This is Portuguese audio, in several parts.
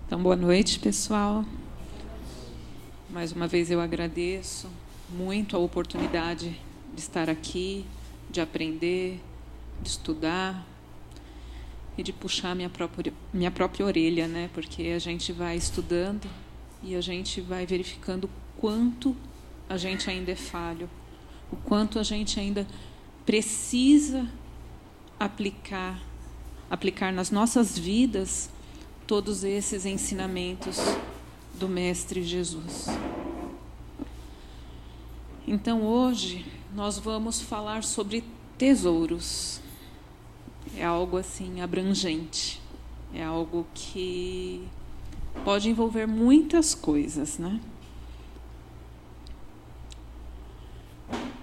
Então, boa noite, pessoal. Mais uma vez eu agradeço muito a oportunidade de estar aqui, de aprender, de estudar e de puxar minha própria orelha, né? Porque a gente vai estudando e a gente vai verificando o quanto a gente ainda é falho, o quanto a gente ainda precisa aplicar nas nossas vidas todos esses ensinamentos do Mestre Jesus. Então, hoje, nós vamos falar sobre tesouros. É algo assim abrangente. É algo que pode envolver muitas coisas, né?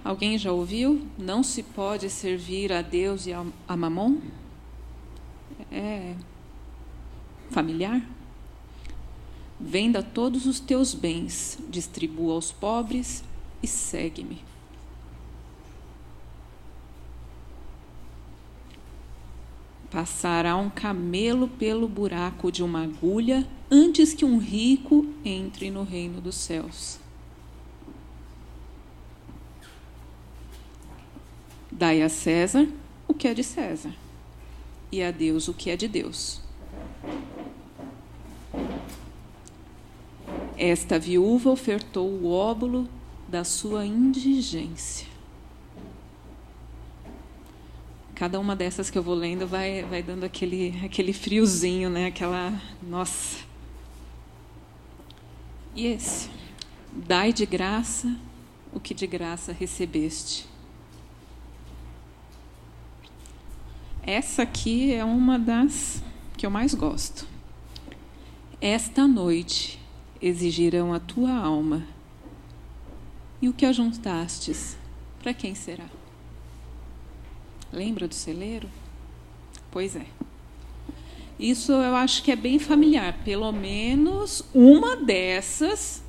Alguém já ouviu? Não se pode servir a Deus e a Mamon? É familiar? Venda todos os teus bens, distribua aos pobres e segue-me. Passará um camelo pelo buraco de uma agulha antes que um rico entre no reino dos céus. Dai a César o que é de César, e a Deus o que é de Deus. Esta viúva ofertou o óbolo da sua indigência. Cada uma dessas que eu vou lendo vai dando aquele friozinho, né? Nossa. E esse? Dai de graça o que de graça recebeste. Essa aqui é uma das que eu mais gosto. Esta noite exigirão a tua alma. E o que ajuntastes, para quem será? Lembra do celeiro? Pois é. Isso eu acho que é bem familiar. Pelo menos uma dessas,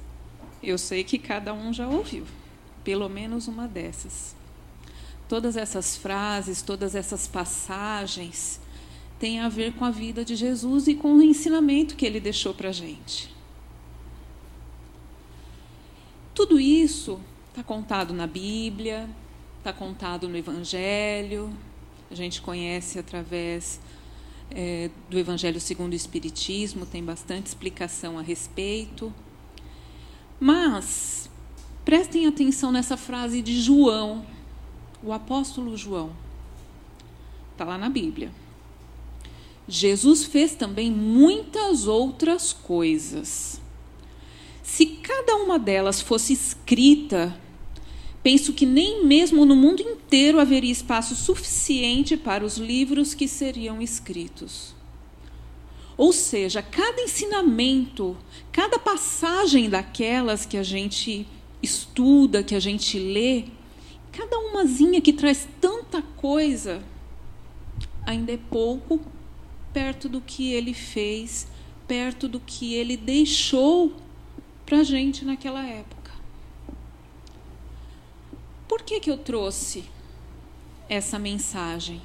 eu sei que cada um já ouviu. Pelo menos uma dessas. Todas essas frases, todas essas passagens têm a ver com a vida de Jesus e com o ensinamento que ele deixou para a gente. Tudo isso está contado na Bíblia, está contado no Evangelho. A gente conhece através do Evangelho segundo o Espiritismo, tem bastante explicação a respeito. Mas prestem atenção nessa frase de João, o apóstolo João. Está lá na Bíblia. Jesus fez também muitas outras coisas. Se cada uma delas fosse escrita, penso que nem mesmo no mundo inteiro haveria espaço suficiente para os livros que seriam escritos. Ou seja, cada ensinamento, cada passagem daquelas que a gente estuda, que a gente lê, cada umazinha que traz tanta coisa, ainda é pouco perto do que ele fez, perto do que ele deixou para a gente naquela época. Por que eu trouxe essa mensagem?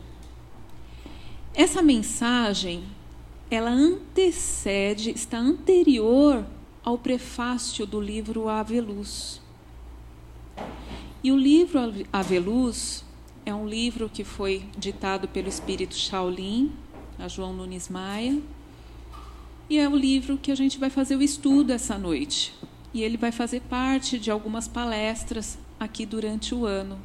Essa mensagem, ela está anterior ao prefácio do livro Ave Luz. E o livro Ave Luz é um livro que foi ditado pelo espírito Shaolin, a João Nunes Maia, e é o livro que a gente vai fazer o estudo essa noite. E ele vai fazer parte de algumas palestras aqui durante o ano.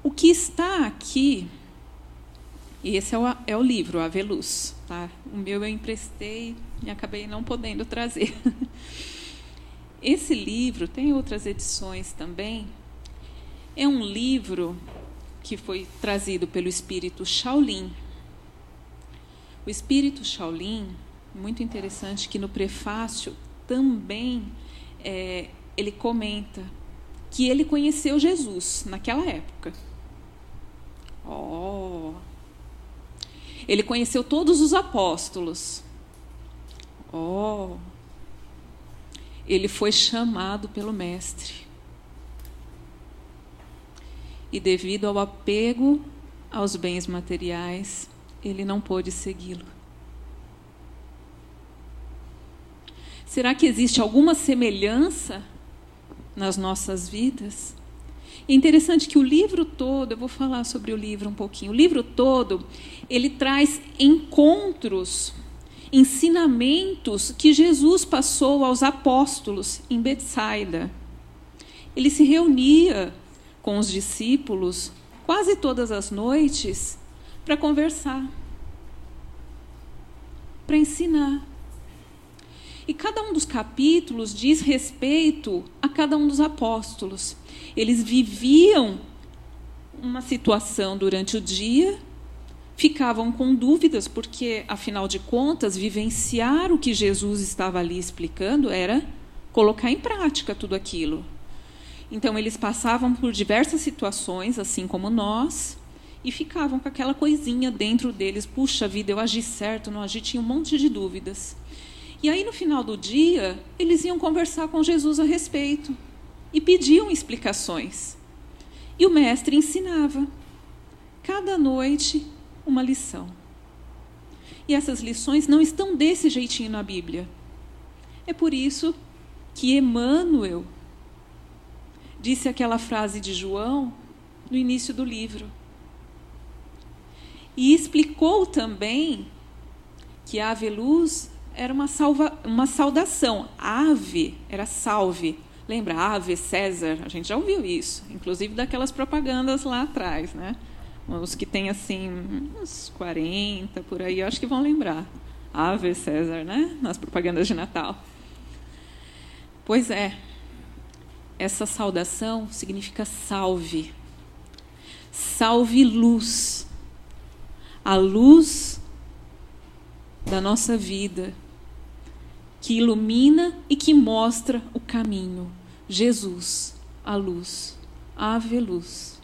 O que está aqui, e esse é o livro, Ave Luz. Tá? O meu eu emprestei e acabei não podendo trazer. Esse livro, tem outras edições também, é um livro que foi trazido pelo espírito Shaolin. O espírito Shaolin, muito interessante que no prefácio também ele comenta que ele conheceu Jesus naquela época. Ele conheceu todos os apóstolos. Ele foi chamado pelo Mestre. E devido ao apego aos bens materiais, ele não pôde segui-lo. Será que existe alguma semelhança nas nossas vidas? É interessante que o livro todo, eu vou falar sobre o livro um pouquinho, o livro todo, ele traz encontros, ensinamentos que Jesus passou aos apóstolos em Betsaida. Ele se reunia com os discípulos quase todas as noites para conversar, para ensinar. E cada um dos capítulos diz respeito a cada um dos apóstolos. Eles viviam uma situação durante o dia, ficavam com dúvidas, porque, afinal de contas, vivenciar o que Jesus estava ali explicando era colocar em prática tudo aquilo. Então, eles passavam por diversas situações, assim como nós, e ficavam com aquela coisinha dentro deles. Puxa vida, eu agi certo, não agi, tinha um monte de dúvidas. E aí, no final do dia, eles iam conversar com Jesus a respeito e pediam explicações. E o mestre ensinava, cada noite, uma lição. E essas lições não estão desse jeitinho na Bíblia. É por isso que Emmanuel disse aquela frase de João no início do livro. E explicou também que ave luz era uma saudação. Ave era salve. Lembra? Ave César. A gente já ouviu isso. Inclusive daquelas propagandas lá atrás, né? Os que têm, assim, uns 40, por aí, eu acho que vão lembrar. Ave César, né? Nas propagandas de Natal. Pois é. Essa saudação significa salve. Salve luz. A luz da nossa vida, que ilumina e que mostra o caminho. Jesus, a luz. Ave luz.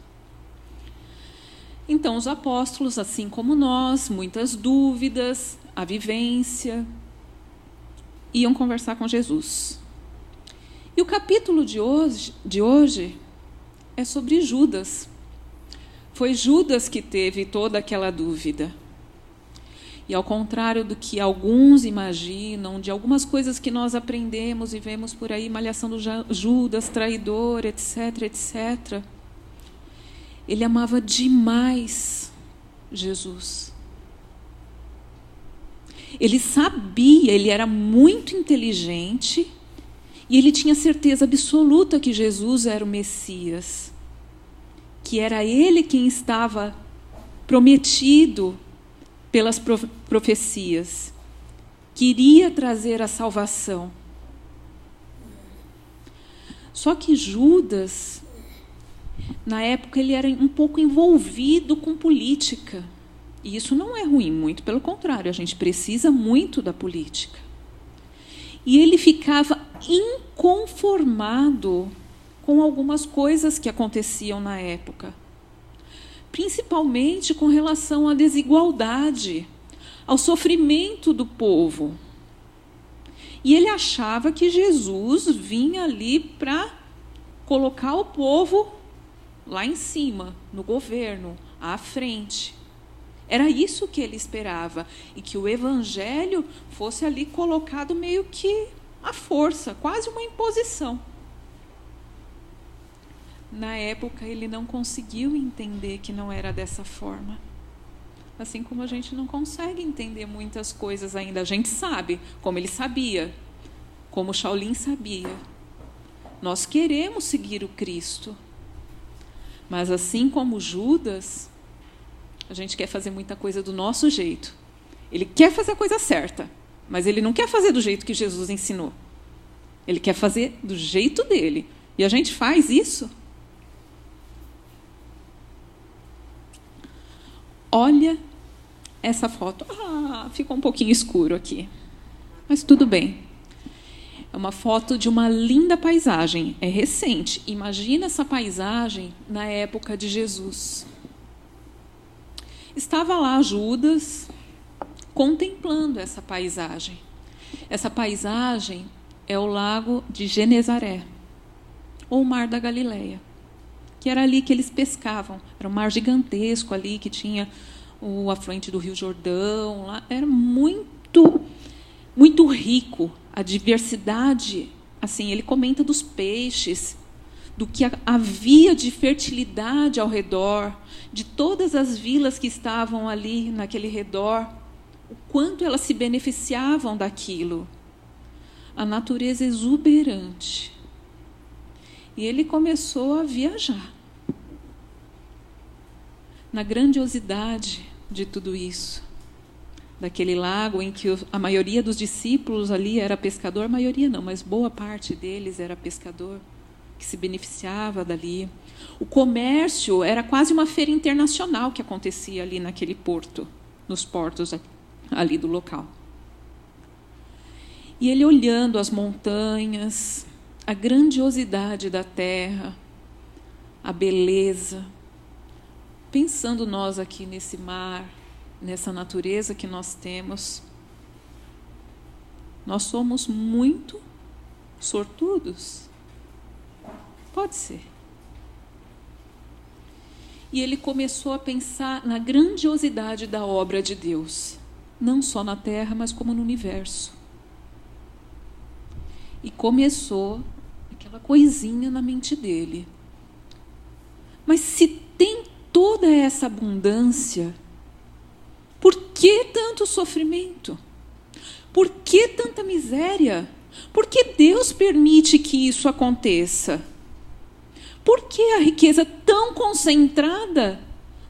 Então, os apóstolos, assim como nós, muitas dúvidas, a vivência, iam conversar com Jesus. E o capítulo de hoje é sobre Judas. Foi Judas que teve toda aquela dúvida. E ao contrário do que alguns imaginam, de algumas coisas que nós aprendemos e vemos por aí, malhação do Judas, traidor, etc., etc., ele amava demais Jesus. Ele sabia, ele era muito inteligente e ele tinha certeza absoluta que Jesus era o Messias, que era ele quem estava prometido pelas profecias, que iria trazer a salvação. Só que Judas, na época, ele era um pouco envolvido com política. E isso não é ruim, muito pelo contrário, a gente precisa muito da política. E ele ficava inconformado com algumas coisas que aconteciam na época, principalmente com relação à desigualdade, ao sofrimento do povo. E ele achava que Jesus vinha ali para colocar o povo lá em cima, no governo, à frente. Era isso que ele esperava, e que o evangelho fosse ali colocado meio que à força, quase uma imposição. Na época, ele não conseguiu entender que não era dessa forma. Assim como a gente não consegue entender muitas coisas ainda. A gente sabe, como ele sabia, como Shaolin sabia. Nós queremos seguir o Cristo. Mas assim como Judas, a gente quer fazer muita coisa do nosso jeito. Ele quer fazer a coisa certa, mas ele não quer fazer do jeito que Jesus ensinou. Ele quer fazer do jeito dele. E a gente faz isso. Olha essa foto. Ficou um pouquinho escuro aqui. Mas tudo bem. É uma foto de uma linda paisagem. É recente. Imagina essa paisagem na época de Jesus. Estava lá Judas contemplando essa paisagem. Essa paisagem é o lago de Genezaré, ou o mar da Galileia, que era ali que eles pescavam. Era um mar gigantesco ali, que tinha o afluente do Rio Jordão. Lá. Era muito muito rico, a diversidade. Assim, ele comenta dos peixes, do que havia de fertilidade ao redor, de todas as vilas que estavam ali naquele redor, o quanto elas se beneficiavam daquilo. A natureza exuberante. E ele começou a viajar na grandiosidade de tudo isso. Daquele lago em que a maioria dos discípulos ali era pescador, a maioria não, mas boa parte deles era pescador, que se beneficiava dali. O comércio era quase uma feira internacional que acontecia ali naquele porto, nos portos ali do local. E ele olhando as montanhas, a grandiosidade da terra, a beleza, pensando nós aqui nesse mar, nessa natureza que nós temos, nós somos muito sortudos. Pode ser. E ele começou a pensar na grandiosidade da obra de Deus, não só na terra, mas como no universo. E começou aquela coisinha na mente dele. Mas se tem toda essa abundância, por que tanto sofrimento? Por que tanta miséria? Por que Deus permite que isso aconteça? Por que a riqueza tão concentrada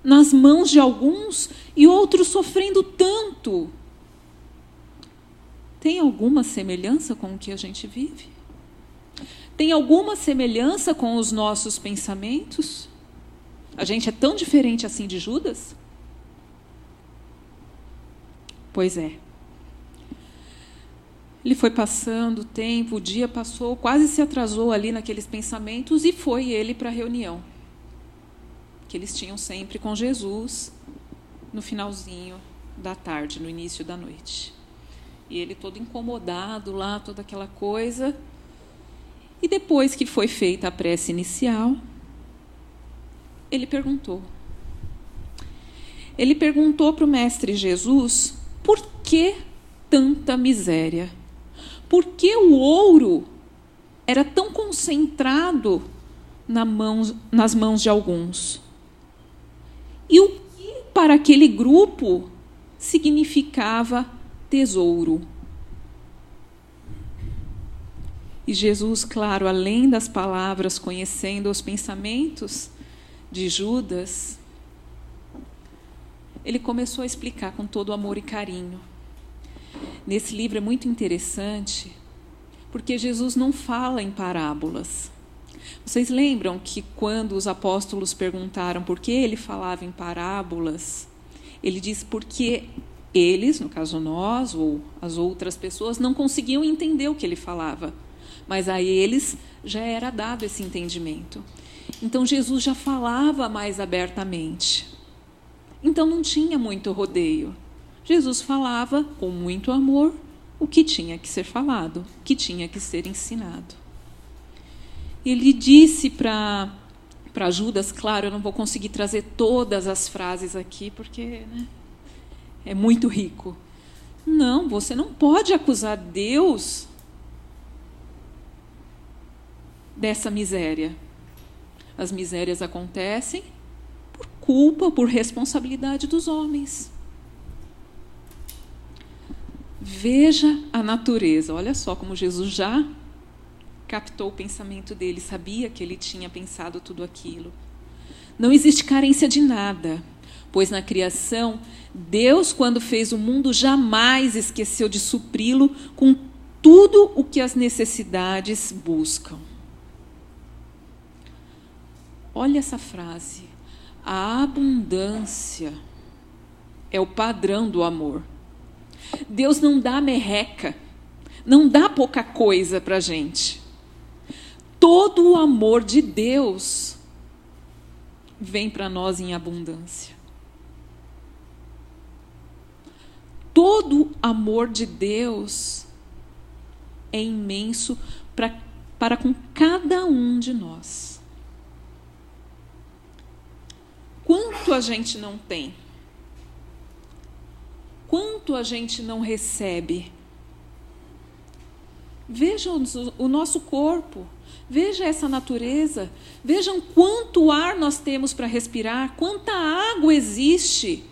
nas mãos de alguns e outros sofrendo tanto? Tem alguma semelhança com o que a gente vive? Tem alguma semelhança com os nossos pensamentos? A gente é tão diferente assim de Judas? Pois é. Ele foi passando o tempo, o dia passou, quase se atrasou ali naqueles pensamentos e foi ele para a reunião que eles tinham sempre com Jesus no finalzinho da tarde, no início da noite. E ele todo incomodado lá, toda aquela coisa. E depois que foi feita a prece inicial, ele perguntou. Ele perguntou para o Mestre Jesus por que tanta miséria? Por que o ouro era tão concentrado nas mãos de alguns? E o que para aquele grupo significava tesouro? E Jesus, claro, além das palavras, conhecendo os pensamentos de Judas, ele começou a explicar com todo amor e carinho. Nesse livro é muito interessante, porque Jesus não fala em parábolas. Vocês lembram que quando os apóstolos perguntaram por que ele falava em parábolas, ele disse porque eles, no caso nós, ou as outras pessoas, não conseguiam entender o que ele falava, mas a eles já era dado esse entendimento. Então Jesus já falava mais abertamente. Então não tinha muito rodeio. Jesus falava com muito amor o que tinha que ser falado, o que tinha que ser ensinado. Ele disse para Judas, claro, eu não vou conseguir trazer todas as frases aqui, porque é muito rico. Não, você não pode acusar Deus dessa miséria. As misérias acontecem por culpa, por responsabilidade dos homens. Veja a natureza. Olha só como Jesus já captou o pensamento dele, sabia que ele tinha pensado tudo aquilo. Não existe carência de nada, pois na criação, Deus, quando fez o mundo, jamais esqueceu de supri-lo com tudo o que as necessidades buscam. Olha essa frase. A abundância é o padrão do amor. Deus não dá merreca, não dá pouca coisa para a gente. Todo o amor de Deus vem para nós em abundância. Todo amor de Deus é imenso para com cada um de nós. Quanto a gente não tem? Quanto a gente não recebe? Vejam o nosso corpo, veja essa natureza, vejam quanto ar nós temos para respirar, quanta água existe,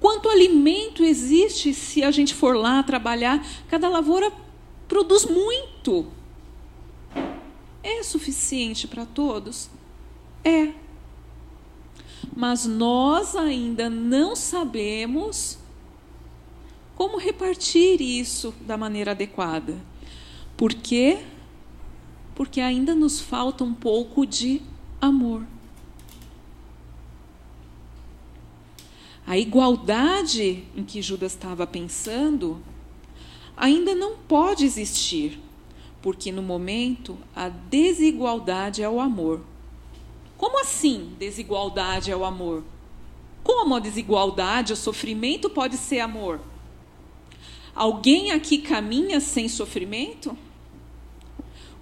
quanto alimento existe se a gente for lá trabalhar. Cada lavoura produz muito. É suficiente para todos? É. Mas nós ainda não sabemos como repartir isso da maneira adequada. Por quê? Porque ainda nos falta um pouco de amor. A igualdade em que Judas estava pensando ainda não pode existir, porque no momento a desigualdade é o amor. Como assim desigualdade é o amor? Como a desigualdade, o sofrimento pode ser amor? Alguém aqui caminha sem sofrimento?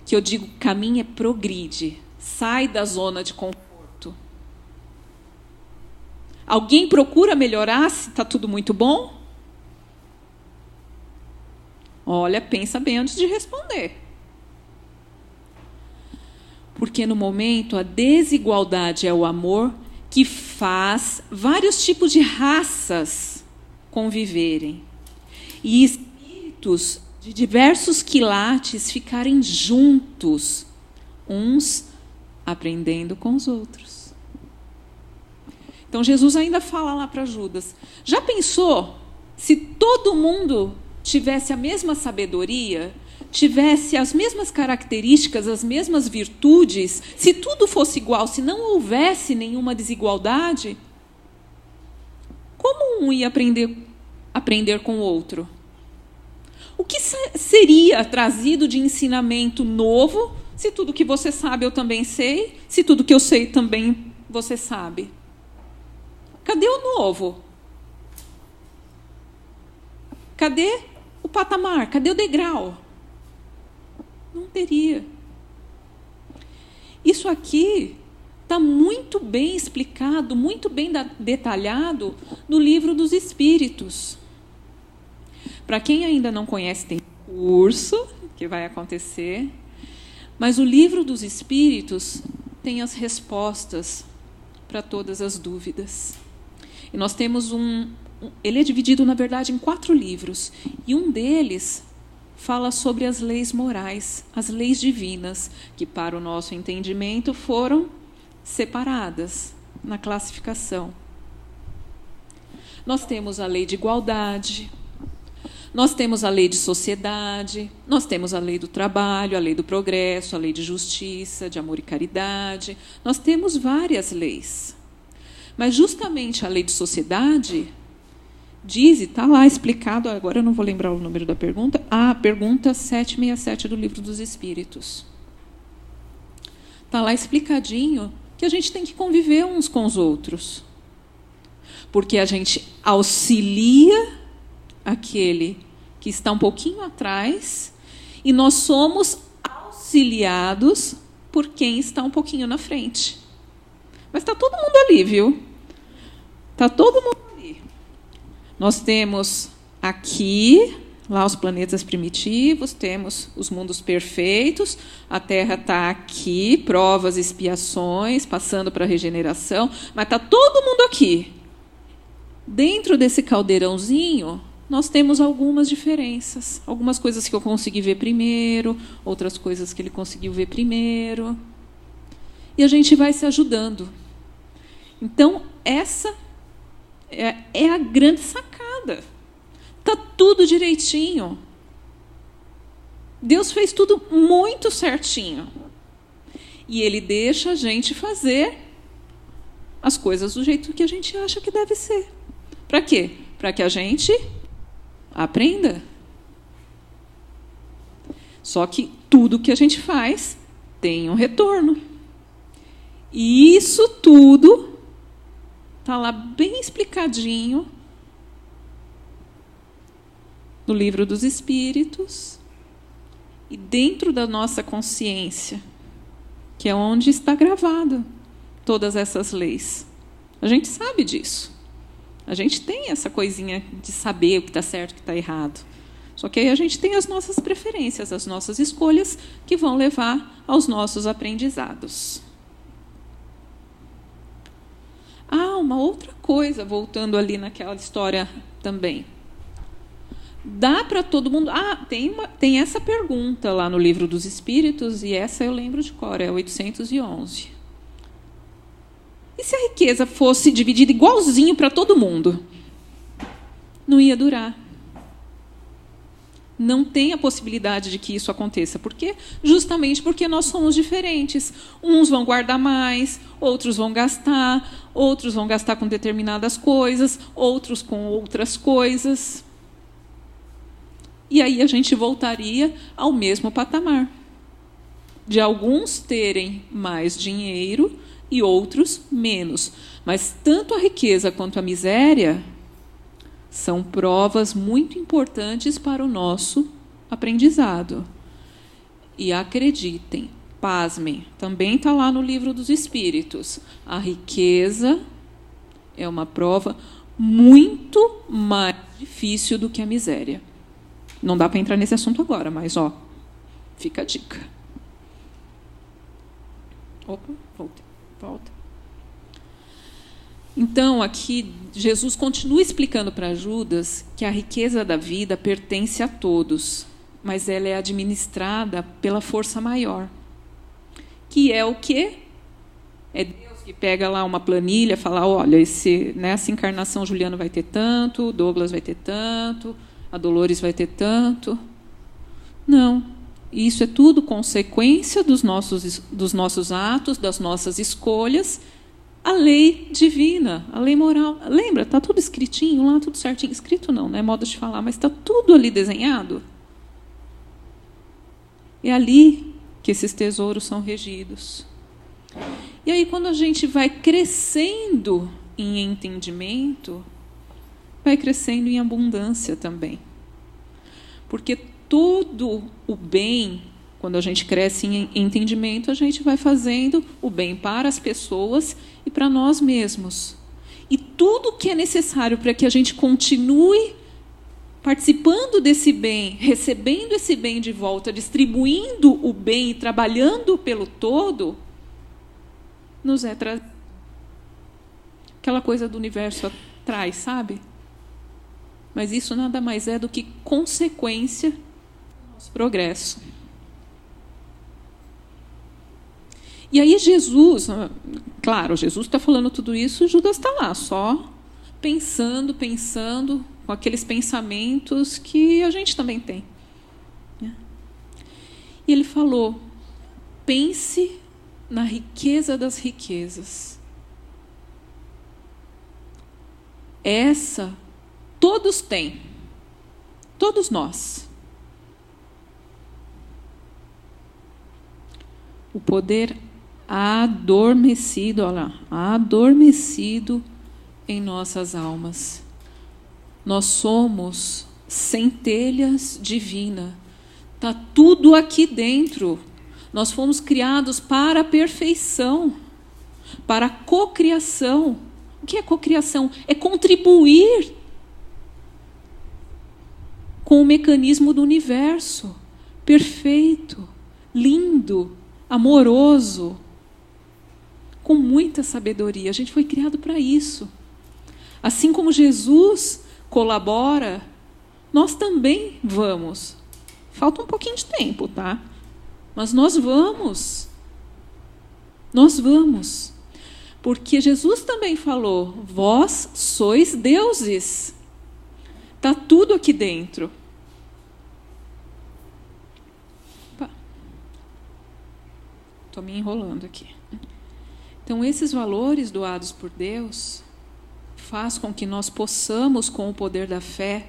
O que eu digo caminha é progride, sai da zona de conforto. Alguém procura melhorar se está tudo muito bom? Olha, pensa bem antes de responder. Porque no momento a desigualdade é o amor que faz vários tipos de raças conviverem. E espíritos de diversos quilates ficarem juntos, uns aprendendo com os outros. Então Jesus ainda fala lá para Judas: já pensou se todo mundo tivesse a mesma sabedoria, tivesse as mesmas características, as mesmas virtudes, se tudo fosse igual, se não houvesse nenhuma desigualdade, como um ia aprender com o outro? O que seria trazido de ensinamento novo, se tudo que você sabe eu também sei, se tudo que eu sei também você sabe? Cadê o novo? Cadê o patamar? Cadê o degrau? Não teria. Isso aqui está muito bem explicado, muito bem detalhado no Livro dos Espíritos. Para quem ainda não conhece, tem curso que vai acontecer, mas o Livro dos Espíritos tem as respostas para todas as dúvidas. E nós temos ele é dividido, na verdade, em 4 livros, e um deles fala sobre as leis morais, as leis divinas, que, para o nosso entendimento, foram separadas na classificação. Nós temos a lei de igualdade, nós temos a lei de sociedade, nós temos a lei do trabalho, a lei do progresso, a lei de justiça, de amor e caridade. Nós temos várias leis. Mas justamente a lei de sociedade diz, e está lá explicado, agora eu não vou lembrar o número da pergunta, a pergunta 767 do Livro dos Espíritos. Está lá explicadinho que a gente tem que conviver uns com os outros. Porque a gente auxilia aquele que está um pouquinho atrás e nós somos auxiliados por quem está um pouquinho na frente. Mas está todo mundo ali, viu? Está todo mundo ali. Nós temos aqui, lá os planetas primitivos, temos os mundos perfeitos, a Terra está aqui, provas, expiações, passando para a regeneração, mas está todo mundo aqui. Dentro desse caldeirãozinho, nós temos algumas diferenças. Algumas coisas que eu consegui ver primeiro, outras coisas que ele conseguiu ver primeiro. E a gente vai se ajudando. Então, essa é a grande sacada. Está tudo direitinho. Deus fez tudo muito certinho. E Ele deixa a gente fazer as coisas do jeito que a gente acha que deve ser. Para quê? Para que a gente aprenda. Só que tudo que a gente faz tem um retorno. E isso tudo está lá bem explicadinho no Livro dos Espíritos e dentro da nossa consciência, que é onde está gravada todas essas leis. A gente sabe disso. A gente tem essa coisinha de saber o que está certo e o que está errado. A Só que aí a gente tem as nossas preferências, as nossas escolhas, que vão levar aos nossos aprendizados. Uma outra coisa, voltando ali naquela história também. Dá para todo mundo... tem essa pergunta lá no Livro dos Espíritos, e essa eu lembro de cor, é 811. E se a riqueza fosse dividida igualzinho para todo mundo? Não ia durar. Não tem a possibilidade de que isso aconteça. Por quê? Justamente porque nós somos diferentes. Uns vão guardar mais, outros vão gastar com determinadas coisas, outros com outras coisas. E aí a gente voltaria ao mesmo patamar. De alguns terem mais dinheiro e outros menos. Mas tanto a riqueza quanto a miséria são provas muito importantes para o nosso aprendizado. E acreditem, pasmem, também está lá no Livro dos Espíritos. A riqueza é uma prova muito mais difícil do que a miséria. Não dá para entrar nesse assunto agora, mas fica a dica. Opa, volta. Então, aqui, Jesus continua explicando para Judas que a riqueza da vida pertence a todos, mas ela é administrada pela força maior. Que é o quê? É Deus que pega lá uma planilha e fala, olha, nessa encarnação Juliano vai ter tanto, Douglas vai ter tanto, a Dolores vai ter tanto. Não. Isso é tudo consequência dos nossos atos, das nossas escolhas. A lei divina, a lei moral. Lembra? Está tudo escritinho lá, tudo certinho. Escrito não, é modo de falar, mas está tudo ali desenhado. É ali que esses tesouros são regidos. E aí, quando a gente vai crescendo em entendimento, vai crescendo em abundância também. Porque todo o bem, quando a gente cresce em entendimento, a gente vai fazendo o bem para as pessoas e para nós mesmos. E tudo que é necessário para que a gente continue participando desse bem, recebendo esse bem de volta, distribuindo o bem e trabalhando pelo todo, nos é trazido. Aquela coisa do universo atrás, sabe? Mas isso nada mais é do que consequência do nosso progresso. E aí Jesus, claro, Jesus está falando tudo isso, Judas está lá, só pensando, com aqueles pensamentos que a gente também tem. E ele falou, pense na riqueza das riquezas. Essa todos têm, todos nós. O poder adormecido, olha lá, adormecido em nossas almas. Nós somos centelhas divinas. Está tudo aqui dentro. Nós fomos criados para a perfeição, para a cocriação. O que é cocriação? É contribuir com o mecanismo do universo perfeito, lindo, amoroso, com muita sabedoria. A gente foi criado para isso. Assim como Jesus colabora, nós também vamos. Falta um pouquinho de tempo, tá? Mas nós vamos. Nós vamos. Porque Jesus também falou, vós sois deuses. Está tudo aqui dentro. Estou me enrolando aqui. Então, esses valores doados por Deus faz com que nós possamos, com o poder da fé,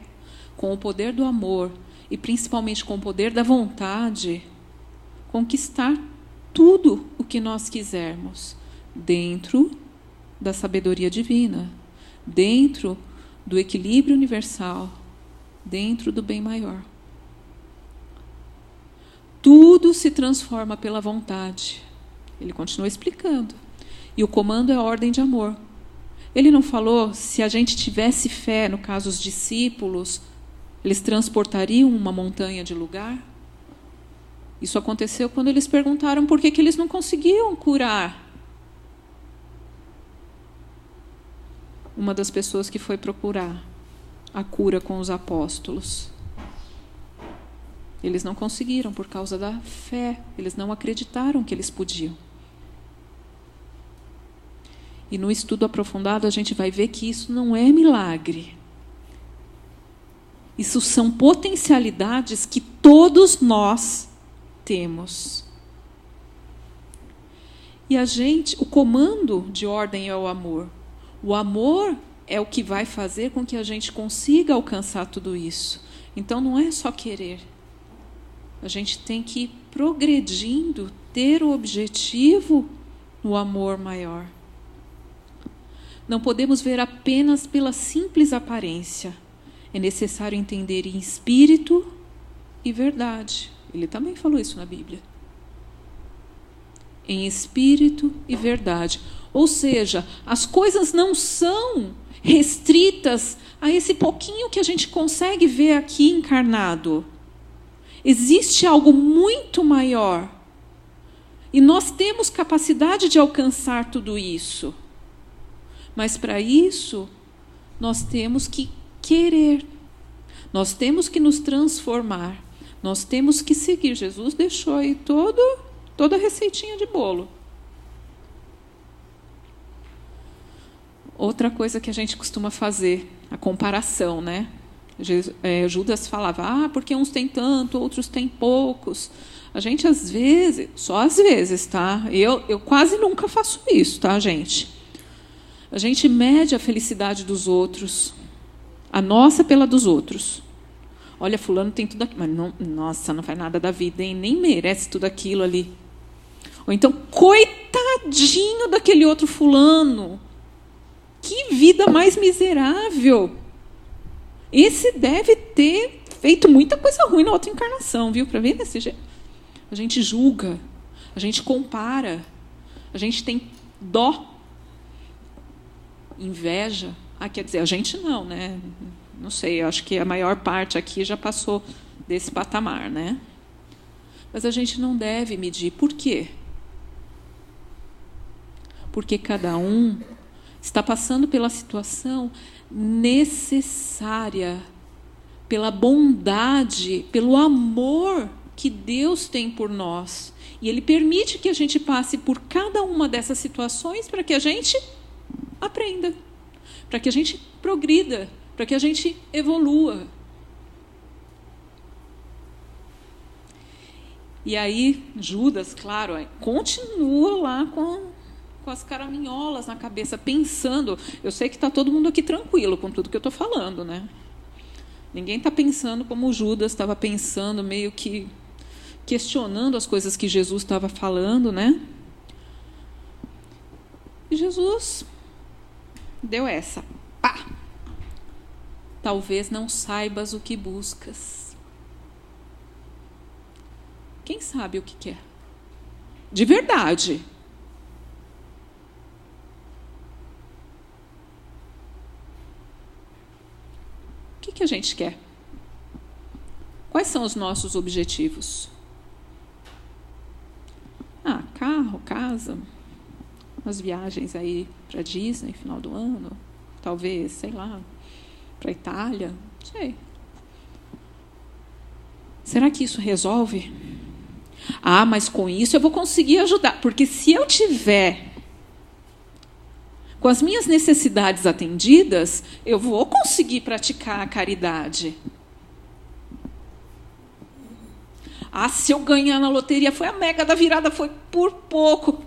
com o poder do amor e principalmente com o poder da vontade, conquistar tudo o que nós quisermos dentro da sabedoria divina, dentro do equilíbrio universal, dentro do bem maior. Tudo se transforma pela vontade. Ele continua explicando. E o comando é a ordem de amor. Ele não falou, se a gente tivesse fé, no caso os discípulos, Eles transportariam uma montanha de lugar? Isso aconteceu quando eles perguntaram por que eles não conseguiam curar uma das pessoas que foi procurar a cura com os apóstolos. Eles não conseguiram por causa da fé. Eles não acreditaram que eles podiam. E no estudo aprofundado a gente vai ver que isso não é milagre. Isso são potencialidades que todos nós temos. E o comando de ordem é o amor. O amor é o que vai fazer com que a gente consiga alcançar tudo isso. Então não é só querer. A gente tem que ir progredindo, ter o objetivo no amor maior. Não podemos ver apenas pela simples aparência. É necessário entender em espírito e verdade. Ele também falou isso na Bíblia. Em espírito e verdade. Ou seja, as coisas não são restritas a esse pouquinho que a gente consegue ver aqui encarnado. Existe algo muito maior. E nós temos capacidade de alcançar tudo isso. Mas para isso, nós temos que querer. Nós temos que nos transformar. Nós temos que seguir. Jesus deixou aí toda a receitinha de bolo. Outra coisa que a gente costuma fazer, a comparação, né? Judas falava, porque uns têm tanto, outros têm poucos. A gente, às vezes, só às vezes, tá? Eu quase nunca faço isso, tá, gente? A gente mede a felicidade dos outros, a nossa pela dos outros. Olha, fulano tem tudo aquilo, mas nossa, não faz nada da vida, hein? Nem merece tudo aquilo ali. Ou então, coitadinho daquele outro fulano. Que vida mais miserável. Esse deve ter feito muita coisa ruim na outra encarnação, viu? Para ver desse jeito. A gente julga, a gente compara, a gente tem dó, inveja. Quer dizer, a gente não, né? Não sei, eu acho que a maior parte aqui já passou desse patamar, né? Mas a gente não deve medir. Por quê? Porque cada um está passando pela situação necessária, pela bondade, pelo amor que Deus tem por nós. E Ele permite que a gente passe por cada uma dessas situações para que a gente aprenda, para que a gente progrida, para que a gente evolua. E aí, Judas, claro, continua lá com as caraminholas na cabeça, pensando. Eu sei que está todo mundo aqui tranquilo com tudo que eu estou falando, né? Ninguém está pensando como Judas estava pensando, meio que questionando as coisas que Jesus estava falando, né? E Jesus deu essa. Pá! Talvez não saibas o que buscas. Quem sabe o que quer? De verdade. O que a gente quer? Quais são os nossos objetivos? Carro, casa, umas viagens aí para Disney, final do ano, talvez, sei lá, para a Itália, não sei. Será que isso resolve? Mas com isso eu vou conseguir ajudar, porque se eu tiver com as minhas necessidades atendidas, eu vou conseguir praticar a caridade. Se eu ganhar na loteria, foi a mega da virada, foi por pouco.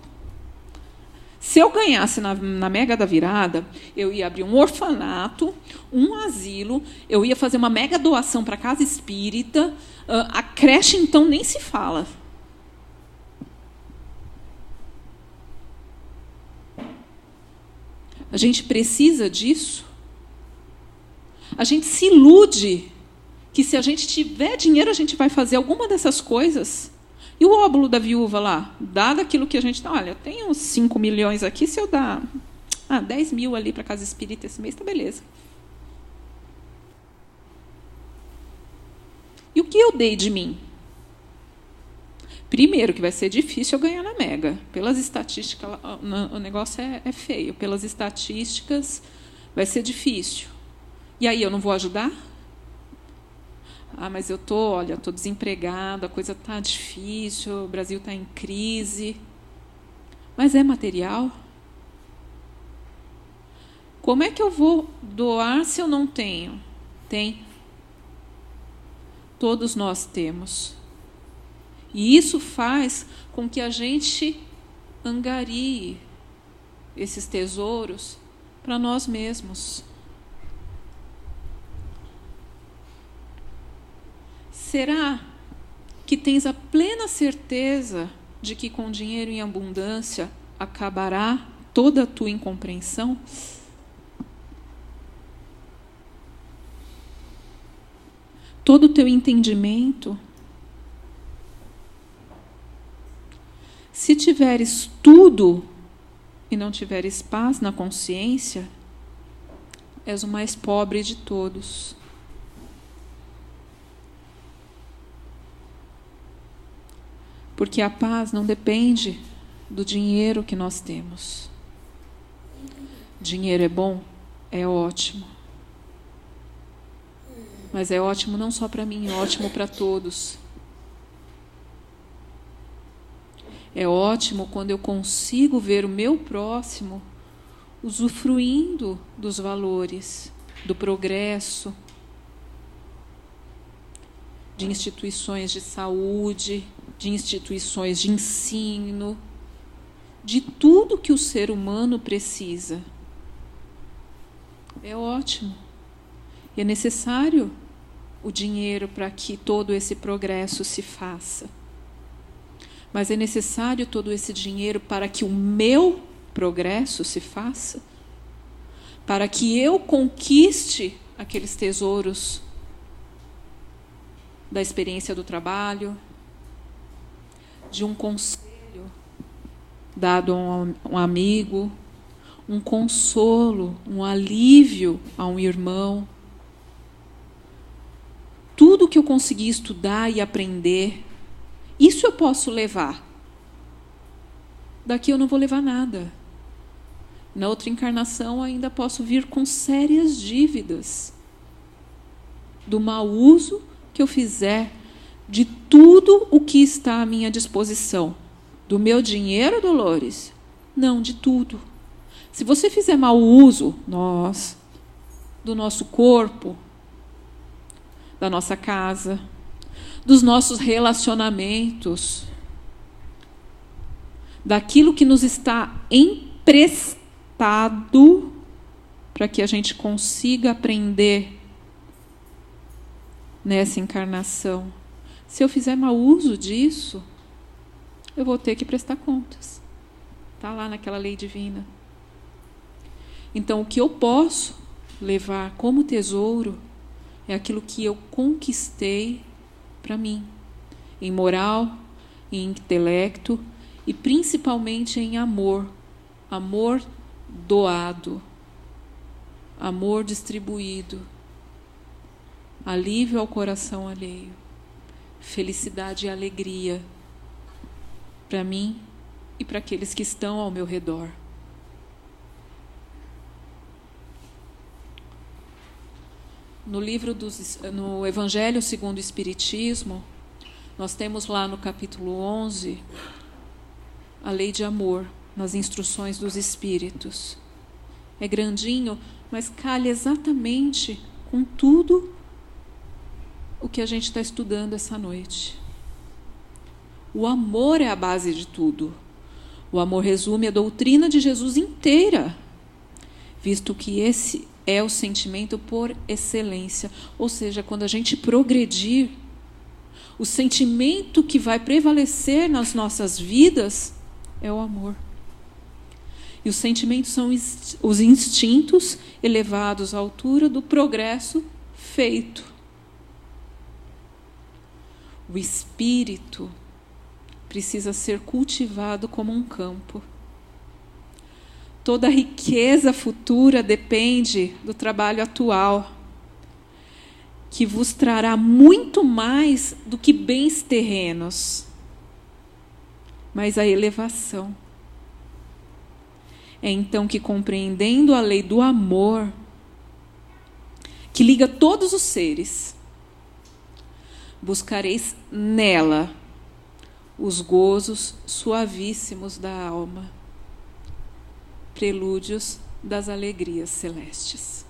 Se eu ganhasse na mega da virada, eu ia abrir um orfanato, um asilo, eu ia fazer uma mega doação para a casa espírita, a creche, então, nem se fala. A gente precisa disso. A gente se ilude que se a gente tiver dinheiro, a gente vai fazer alguma dessas coisas. E o óbolo da viúva lá? Dado aquilo que a gente... Olha, eu tenho uns 5 milhões aqui, se eu dar 10 mil ali para a casa espírita esse mês, tá beleza. E o que eu dei de mim? Primeiro, que vai ser difícil eu ganhar na Mega. Pelas estatísticas, o negócio é feio. Pelas estatísticas, vai ser difícil. E aí, eu não vou ajudar? Mas eu estou desempregada, a coisa está difícil, o Brasil está em crise. Mas é material? Como é que eu vou doar se eu não tenho? Tem. Todos nós temos. E isso faz com que a gente angarie esses tesouros para nós mesmos. Será que tens a plena certeza de que com dinheiro em abundância acabará toda a tua incompreensão? Todo o teu entendimento? Se tiveres tudo e não tiveres paz na consciência, és o mais pobre de todos. Porque a paz não depende do dinheiro que nós temos. Dinheiro é bom? É ótimo. Mas é ótimo não só para mim, é ótimo para todos. É ótimo quando eu consigo ver o meu próximo usufruindo dos valores, do progresso, de instituições de saúde, de instituições de ensino, de tudo que o ser humano precisa. É ótimo. E é necessário o dinheiro para que todo esse progresso se faça. Mas é necessário todo esse dinheiro para que o meu progresso se faça? Para que eu conquiste aqueles tesouros da experiência do trabalho, de um conselho dado a um amigo, um consolo, um alívio a um irmão. Tudo que eu consegui estudar e aprender, isso eu posso levar. Daqui eu não vou levar nada. Na outra encarnação ainda posso vir com sérias dívidas do mau uso que eu fizer de tudo o que está à minha disposição. Do meu dinheiro, Dolores? Não, de tudo. Se você fizer mau uso, do nosso corpo, da nossa casa, dos nossos relacionamentos, daquilo que nos está emprestado para que a gente consiga aprender nessa encarnação. Se eu fizer mau uso disso, eu vou ter que prestar contas. Está lá naquela lei divina. Então, o que eu posso levar como tesouro é aquilo que eu conquistei para mim, em moral, em intelecto e principalmente em amor. Amor doado, amor distribuído, alívio ao coração alheio, felicidade e alegria para mim e para aqueles que estão ao meu redor. No Evangelho segundo o Espiritismo, nós temos lá no capítulo 11 a lei de amor, nas instruções dos Espíritos. É grandinho, mas calha exatamente com tudo o que a gente está estudando essa noite. O amor é a base de tudo. O amor resume a doutrina de Jesus inteira, visto que esse é o sentimento por excelência. Ou seja, quando a gente progredir, o sentimento que vai prevalecer nas nossas vidas é o amor. E os sentimentos são os instintos elevados à altura do progresso feito. O espírito precisa ser cultivado como um campo. Toda a riqueza futura depende do trabalho atual, que vos trará muito mais do que bens terrenos, mas a elevação. É então que, compreendendo a lei do amor, que liga todos os seres, buscareis nela os gozos suavíssimos da alma, prelúdios das alegrias celestes.